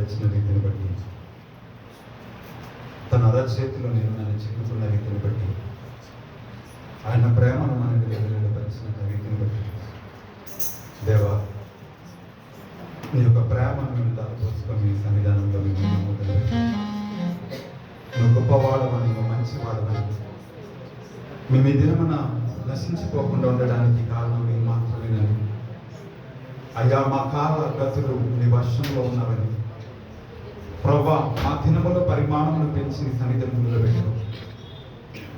పరిచిన రీతిని బట్టి, తన అరచేతిలో నేను నన్ను చిక్కుతున్న రీతిని బట్టి, ఆయన ప్రేమను మన పరిచిన రీతిని బట్టి, దేవా నీ యొక్క ప్రేమను మేము దాచిపోసుకొని మీ సన్నిధానంలో నువ్వు గొప్పవాడమని, నువ్వు మంచివాడమని, మేము ఈ దినమున నశించిపోకుండా ఉండడానికి కారణం నేను మాత్రమేనని, అయ్యా మా కాల గతులు నీ వర్షంలో ఉన్నవని, ప్రభా మా దినముల పరిమాణమును పెంచి సన్నిధానంలో పెట్టు.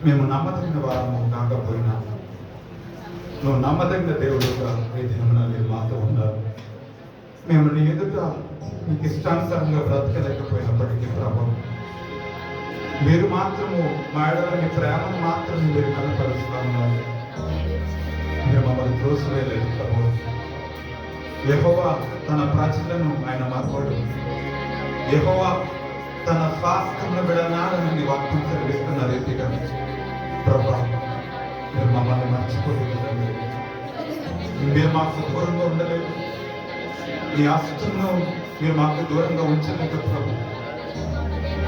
మేము నమ్మదగిన వారము కాకపోయినా నువ్వు నమ్మదగిన దేవుడుగా ఈ దినమున మీరు మాతో ఉన్నారు. మేము నీ ఎదుట నీకు ఇష్టానుసారంగా బ్రతకలేకపోయినప్పటికీ ప్రభావం మీరు మాత్రము మా ఎడలని ప్రేమను మాత్రమే మీరు కనపరుస్తా ఉన్నారు. మీరు మమ్మల్ని త్రోసివేయలేదు ప్రభు. యెహోవా తన ప్రజలను ఆయన మరవడు. యెహోవా తన స్వాస్థ్యమును విడనాడని వాక్యం సెలవిస్తున్న రీతిగా ప్రభా మీరు మమ్మల్ని మర్చిపోలేదు. మీరు మాకు దూరంగా ఉండలేదు. మీ ఆస్తులను మీరు మాకు దూరంగా ఉంచలేదు ప్రభు.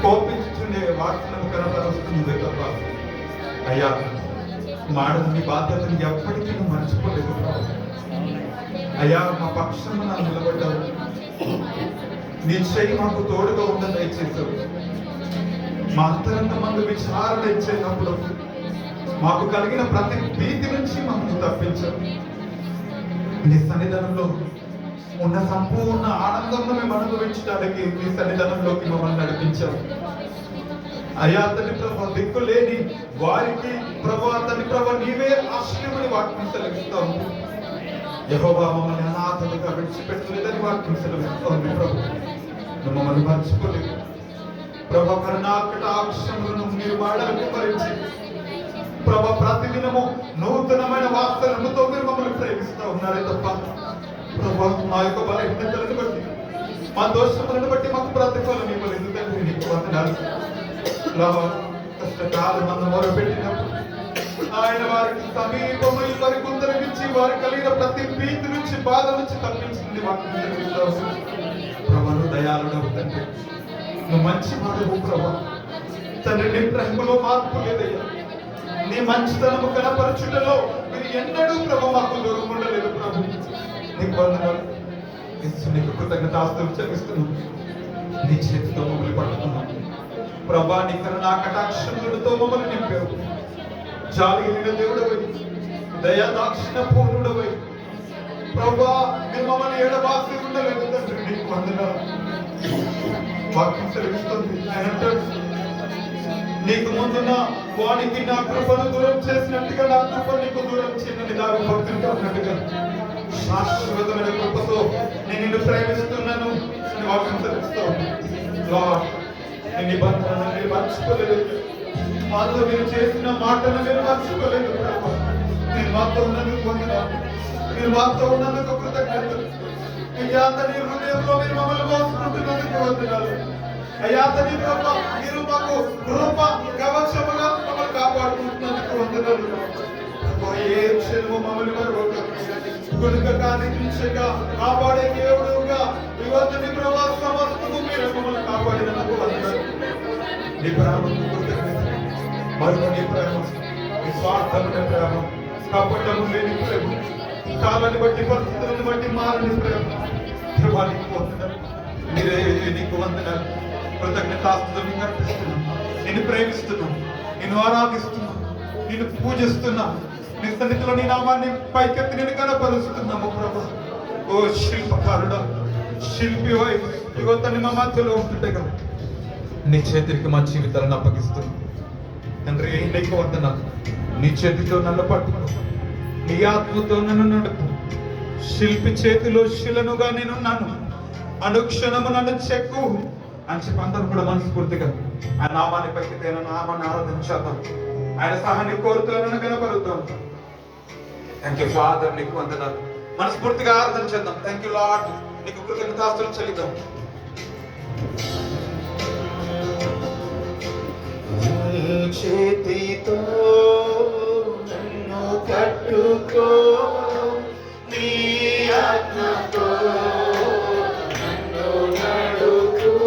కోపించుండే వార్తలను కనపరుస్తుంది తప్ప అయ్యా మీ బాధ్యతను ఎప్పటికీ మర్చిపోలేదు ప్రభు. అయ్యా మా పక్షమున నిలబడ్డావు. నీ చెయ్యి మాకు తోడుగా ఉండని దయచేసావు. మా అంతరంగ మందు విచారణ ఇచ్చేటప్పుడు మాకు కలిగిన ప్రతి భీతి నుంచి మమ్మల్ని తప్పించావు. నీ సన్నిధానంలో ఉన్న సంపూర్ణ ఆనందంలో మేము అనుభవించడానికి నీ సన్నిధానంలోకి మమ్మల్ని నడిపించావు. అయ్యా తండ్రి ప్రభు దిక్కు లేని వారికి ప్రభు తండ్రి ప్రభు నీవే ఆశ్రయమని వాక్యం సెలవిస్తాము. యెహోవా మమ్మల్ని అనాథలుగా విడిచిపెట్టలేదని వాక్యం సెలవిస్తోంది ప్రభు. నువ్వు మమ్మల్ని మర్చిపోలేదు ప్రభు. కరుణాకటాక్షములను మీరు వాడలకు భరించి ప్రభు ప్రతిదినము నూతనమైన వాస్తవముతో మీరు మమ్మల్ని ప్రేమిస్తూ ఉన్నారే తప్ప ప్రభు మా యొక్క బలహీనతలను బట్టి మా దోషములను బట్టి మాకు ప్రతిఫలం ఇవ్వలేదు తండ్రి. నీకు వందనాలు. కష్టకాలం మనం మొరపెట్టినప్పుడు ఆయన వారికి సమీపము వారి గుందరగించి వారి కలిగిన ప్రతి భీతి నుంచి బాధ నుంచి తప్పించింది ప్రభు. నువ్వు దయాళుడవు తండ్రి. నువ్వు మంచి వాడవు ప్రభు. తండ్రి నీ ప్రేమలో మార్పు లేదయ్యా. నీ మంచితనము కనపరచుటలో మీరు ఎన్నడూ ప్రభు మాకు దూరం ఉండలేదు ప్రభు. నీకు వందనాలు. నీకు కృతజ్ఞతాస్తులు చెల్లిస్తున్నాం. నీ చేతితో మమ్మల్ని పట్టుకున్నాం ప్రభా. నీ కరుణా కటాక్షములతో మమ్మల్ని నింపావు. జాలిగిన దేవుడవై, దయాదాక్షిణ పూర్ణుడవై ప్రభా మీరు మమ్మల్ని ఎడబాసి ఉండలేదు తండ్రి. నీకు వందనాలు. వాక్యం సెలవిస్తుంది ఆయన అంటాడు, నీకు ముందున్న వానికి నా కృపను దూరం చేసినట్టుగా నా కృప నీకు దూరం చేయని దాని భక్తులుగా ఉన్నట్టుగా శాశ్వతమైన కృపతో నేను నిన్ను ప్రేమిస్తున్నాను అని వాక్యం సెలవిస్తాను. నీ నిబంధనను మీరు మర్చిపోలేదు. మాతో మీరు చేసిన మాటను మీరు మర్చిపోలేదు. మీరు మాతో ఉన్నందుకు వందనాలు. మీరు మాతో ఉన్నందుకు కృతజ్ఞతలు. అయ్యా నీ హృదయంలో మీరు మమ్మల్ని మోసుకుంటున్నందుకు వందనాలు. అయ్యా నీ ప్రభు మీరు మాకు కృప కవచముగా మమ్మల్ని కాపాడుకుంటున్నందుకు వందనాలు. ఏ క్షణము మమ్మల్ని గుణక కానిగా కాపాడే దేవుడుగా నీ ప్రభు సమస్తము మీరు మమ్మల్ని కాపాడినందుకు వందనాలు. నీ ప్రేమ మరొక నీ ప్రేమ, నీ స్వార్థమైన ప్రేమ, కపటము లేని ప్రేమ, కాలాన్ని బట్టి పరిస్థితులను బట్టి మారని ప్రేమ ప్రభానికి వందనాలు. మీరే నీకు వందనాలు. కృతజ్ఞతాస్తులు మీకు అర్పిస్తున్నాం. నిన్ను ప్రేమిస్తున్నాం, నిన్ను ఆరాధిస్తున్నాం, నిన్ను పూజిస్తున్నాం. నీ సన్నిధిలో నీ నామాన్ని పైకెత్తి నేను కనపరుస్తున్నాము ప్రభు. ఓ శిల్పకారుడా, శిల్పి ఇగో తన్ని మా మధ్యలో ఉంటుండగా నీ చేతికి మా జీవితాలను అప్పగిస్తున్నాం తండ్రి. నీకు వందనాలు. నీ చేతితో నన్ను పట్టుకో, నీ ఆత్మతో నన్ను నడుపు. శిల్పి చేతిలో శిలనుగా నేనున్నాను, అనుక్షణము నన్ను చెక్కు అని చెప్పి అందరూ కూడా మనస్ఫూర్తిగా ఆయన నామాన్ని పైకి ఆయన నామాన్ని ఆరాధించేద్దాం. ఆయన సహాన్ని కోరుతూ నన్ను కనపరుద్దాం. Thank you father. నీకు వందనాలు. మనస్ఫూర్తిగా ఆరాధన చేద్దాం. Thank you lord. నీకు కృతజ్ఞతాస్తులు చెల్లిద్దాం. చేతితో నన్ను కట్టుకో, నీ ఆత్మతో నన్ను నడుపు.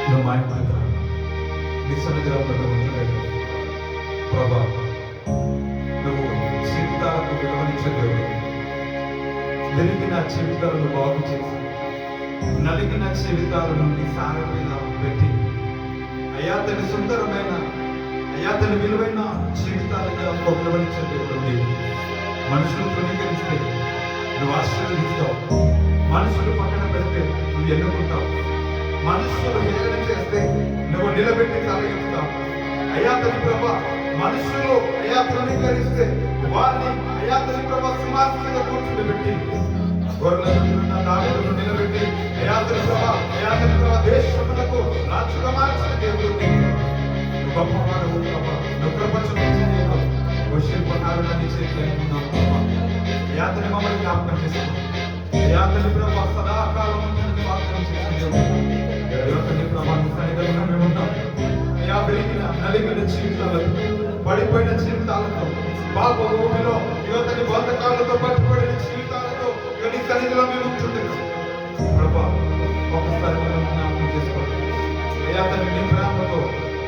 నువ్వు మా ఇంటికి రా. నీ సన్నిధిలో ఉంటున్నాడు ప్రభా. నువ్వు జీవితాలకు విలువనిచ్చే దేవుడు. విరిగిన జీవితాలను బాగు చేసి నలిగిన జీవితాలను నీ సారం మీద పెట్టి అయ్యా తన సుందరమైన అయ్యా తన విలువైన జీవితాలుగా విలువనిచ్చే దేవుడు నీవు. మనుషులు తృణీకరిస్తే నువ్వు ఆశీర్వదిస్తావు. మనుషులు పక్కన పెడితే నువ్వు ఎన్నుకుంటావు. మనుషులు హేళన చేస్తే నువ్వు నిలబెట్టి తలెత్తుతావు. అయ్యా తని ప్రభా, మనుషులు అయ్యా తృణీకరిస్తే వారిని అయ్యా తని ప్రభా సింహాసనం మీద కూర్చుండబెట్టి గొర్రెలను దాడులను నిలబెట్టి అయ్యా తని ప్రభా దేశములకు రాజుగా మార్చిన దేవుడు నువ్వు గొప్పవాడు ప్రభా. నువ్వు ప్రపంచం శిల్పకారులని చేయలేకున్నావు ప్రభా. అయ్యా తని మమ్మల్ని జ్ఞాపకం చేసుకో. అయ్యా తని ప్రభా సదాకాలం వాగ్దానం చేసిన దేవుడు ప్రభావం సన్నిధిలో మేము ఉన్నాం. అయ్యా వెలిగిన నలిగిన జీవితాలతో పడిపోయిన జీవితాలతో పాప భూమిలో యువతని బంధకాలతో పట్టుబడిన జీవితాలతో నీ సన్నిధిలో మేము ఉంటుంటున్నాం ప్రభా. ఒక్కసారి మనం జ్ఞాపకం చేసుకోండి అయ్యా తని నీ ప్రేమతో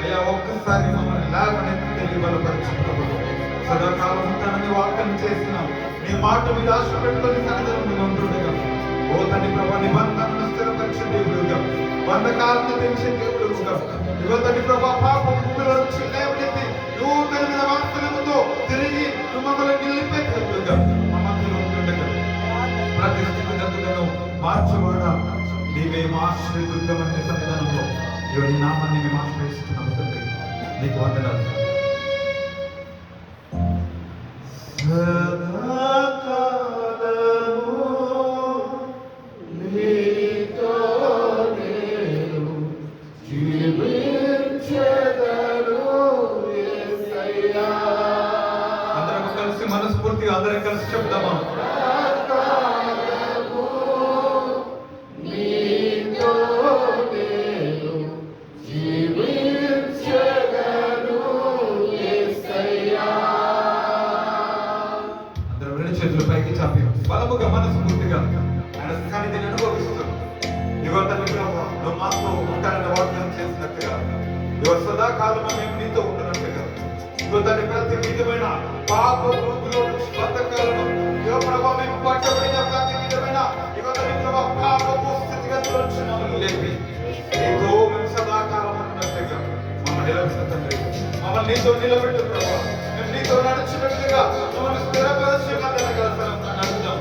అయ్యా ఒక్కసారి మమ్మల్ని లేవనెత్తి తిరిగి బలపరిచి ప్రభు సదాకాలం ఉంటానని వాగ్దానం చేసినాం. నీ మాట మీద ఆశ పెట్టుకొని సన్నిధిలో మేము ఉంటుండగా ఓ తని ప్రభా నిబంధనను స్థిరపరిచే దేవుడుగా బంధకాలను తెచ్చే దేవుడుగా యువతని ప్రభా పాప భూమిలో నుంచి లేవనెత్తి నూతన వాగ్దానముతో తిరిగి మమ్మల్ని నిలిపే దేవుడుగా మా మధ్యలో ఉంటుండగా ప్రతి స్థితిగతులను మార్చువాడా నీవే మా ఆశ్రయదుర్గమనే సన్నిధానంలో నీ నామాన్ని మేము ఆశ్రయిస్తున్నాము తండ్రి. నీకు వందనాలు. అందరం కలిసి మనస్ఫూర్తిగా అందరం కలిసి చెప్తామా? చేతులు పైకి చాపి బలముగా మనస్ఫూర్తిగా ఆయన సన్నిధిని అనుభవిస్తూ నువ్వు మాతో ఉంటానని వాగ్దానం చేసినట్టుగా సదాకాలం మేము నీతో ఉంటున్నట్టుగా యువతని ప్రతి విధమైన పాప రూపులో బతకాలను ప్రభావ మేము పట్టబడిన ప్రతి విధమైన యువతని ప్రభావ పాపపు స్థితిగతుల నుంచి మమ్మల్ని లేపి నీతో మేము సదాకాలం ఉంటున్నట్టుగా మమ్మల్ని నిలబెట్టు తండ్రి. మమ్మల్ని నీతో నిలబెట్టు ప్రభావ. మేము నీతో నడిచినట్టుగా మమ్మల్ని స్థిరపరిచి నడుద్దాం.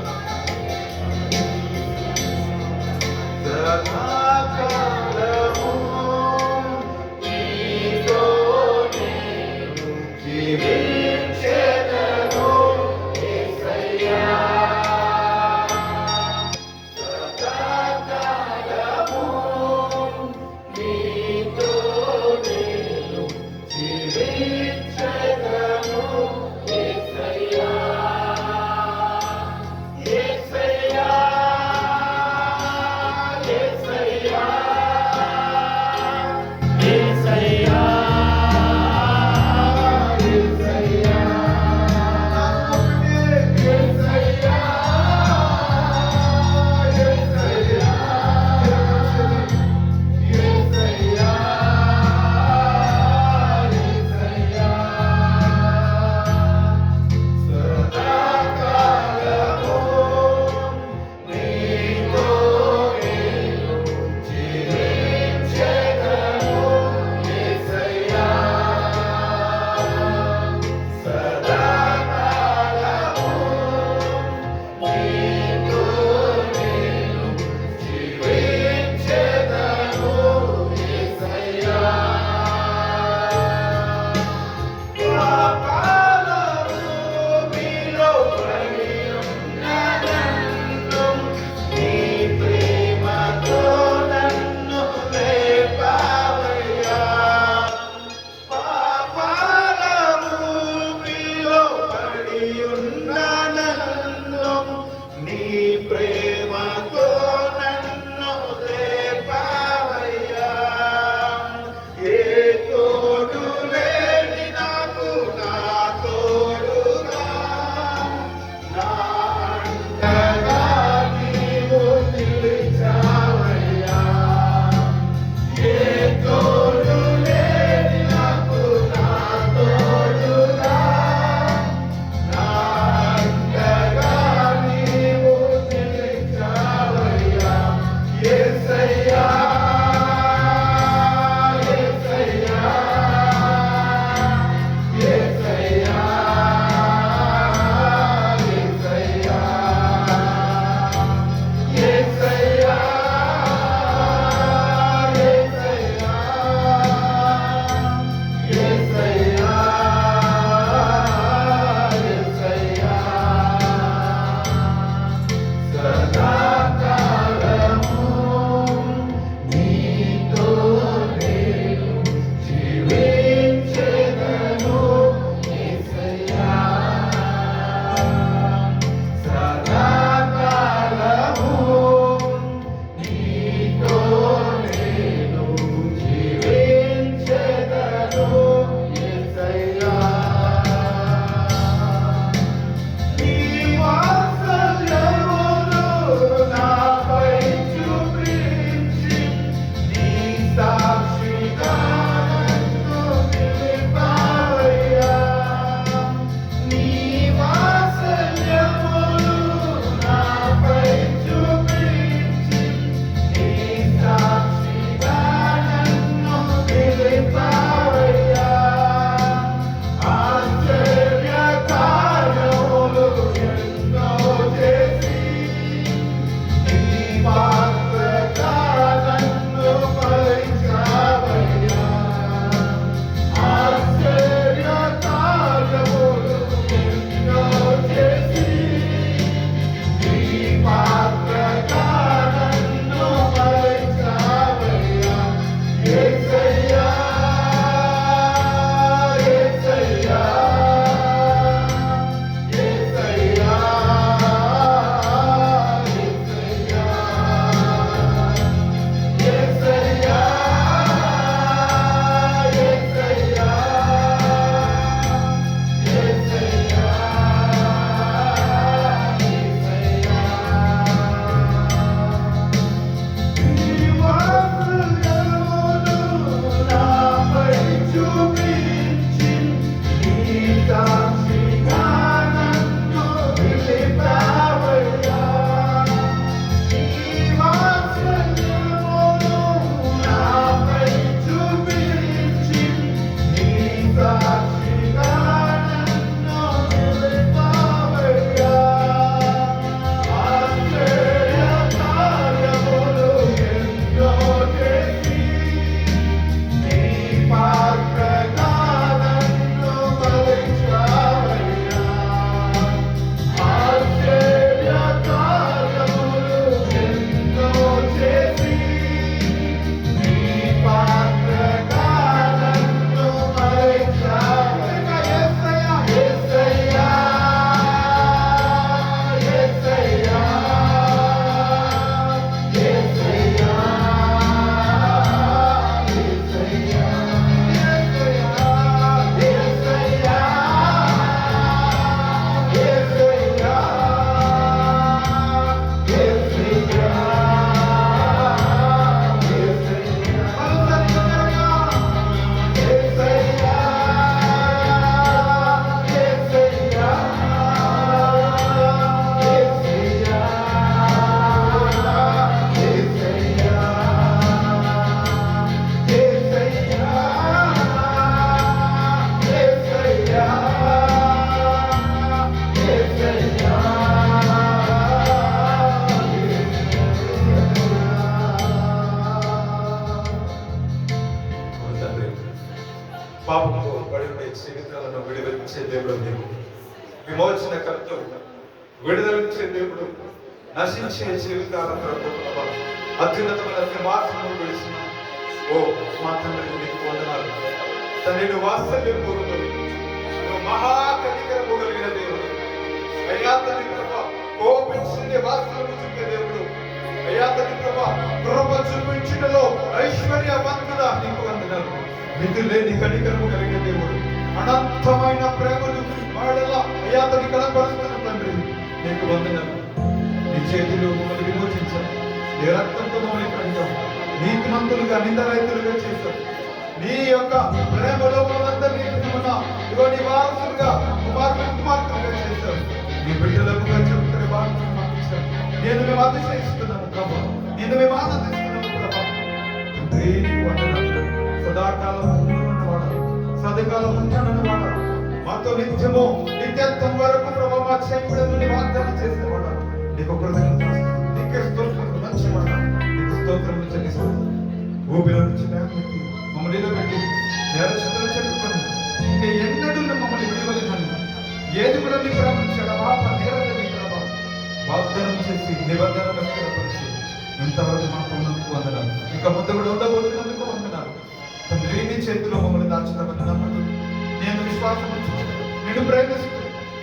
Say పాపంతో పడి ఉండే జీవితాలను విడుదలించే దేవుడు నీవు, విమోచన కర్తవు, విడుదలించే దేవుడు, నశించే జీవితాలను అత్యున్నతమైన సింహాసనం విడిచిన ఓ మా తండ్రి నీకు వందనాలు. తండ్రి నువ్వు వాత్సల్యం పూర్వకుడు, నువ్వు మహాకనికరము కలిగిన దేవుడు అయ్యా. తండ్రి కృప కోపించింది వాత్సల్యం చూపే దేవుడు అయ్యా. తండ్రి కృప చూపించడంలో ఐశ్వర్యవంతుడా నీకు వందనాలు. మితి లేని కనికరము కలిగిన దేవుడు, అనంతమైన ప్రేమను వాళ్ళ అయ్యా తండ్రి కనపరుస్తున్న తండ్రి నీకు వందనాలు. నీ చేతిలో మమ్మల్ని విమోచించారు, నీ రక్తంతో మమ్మల్ని కడిగావు, నీతిమంతులుగా నిందరైతులుగా చేశారు. నీ యొక్క ప్రేమలో మనందరినీ ఇదిగో నీ వారసులుగా కుమార్తెలుగా చేశారు. నీ బిడ్డలుగా చెప్తున్న వారసులు పంపించారు. నేను మేము అతిశయిస్తున్నాము ప్రభా, నేను మేము ఆనందిస్తున్నాము ప్రభా. నీకు వందనాలు. సదాకాలం ఉన్నవాడ, సదాకాలం ఉంటానన్నవాడ, మాతో నిత్యము నిత్యత్వం వరకు ప్రభా మా చేయకూడదని వాగ్దానం చేసేవాడ, నీకు కృతజ్ఞతలు, నీకే స్తోత్రములు, మంచివాడ, నీకు స్తోత్రములు చెల్లిస్తాను. ఊపిలో నుంచి లేకపోతే మమ్మల్ని నిలబెట్టి నేరచంద్ర చెప్పుకొని ఇంకా ఎన్నడూ మమ్మల్ని విడుదలని ఏది కూడా నీ ప్రారంభించాడవా నేరని ప్రభా వాగ్దానం చేసి నిబంధనలు స్థిరపరిచి ఇంతవరకు మాకు ఉన్నందుకు వందనాలు. ఇక ముందు కూడా ఉండబోతున్నందుకు వందనాలు. తండ్రి నీ చేతిలో మమ్మల్ని దాచుతామని నమ్మదు. నేను విశ్వాసం నిన్ను ప్రేమిస్తూ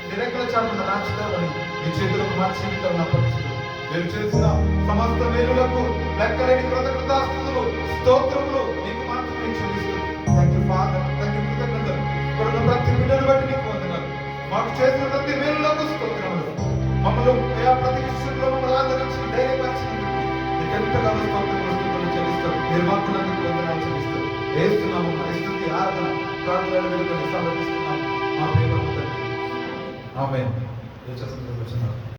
నిరెక్కల చాటున దాచుతామని నీ చేతులకు మా జీవితం అప్పగిస్తూ మీరు చేసిన సమస్త మేలులకు లెక్కలేని కృతజ్ఞతాస్తుతులు, స్తోత్రములు నీకు మాత్రమే చెల్లిస్తూ thank you father, thank you కృతజ్ఞతలు. ఇక్కడ ప్రతి బిడ్డను బట్టి నీకు వందనాలు. మాకు చేసిన ప్రతి మేలులకు స్తోత్రములు. మమ్మల్ని ప్రతి విషయంలో మమ్మల్ని ఆదరించి ధైర్యపరిచినందుకు నీకు ఎంతగానో స్తోత్రములు చెల్లిస్తారు. నిర్మాకులందుకు వందనాలు చెల్లిస్తారు. వేస్తున్నాము స్తుతి ఆరాధన ప్రార్థనలు వేడుకొని సమర్పిస్తున్నాము మా ప్రేమ తండ్రి. ఆమేన్.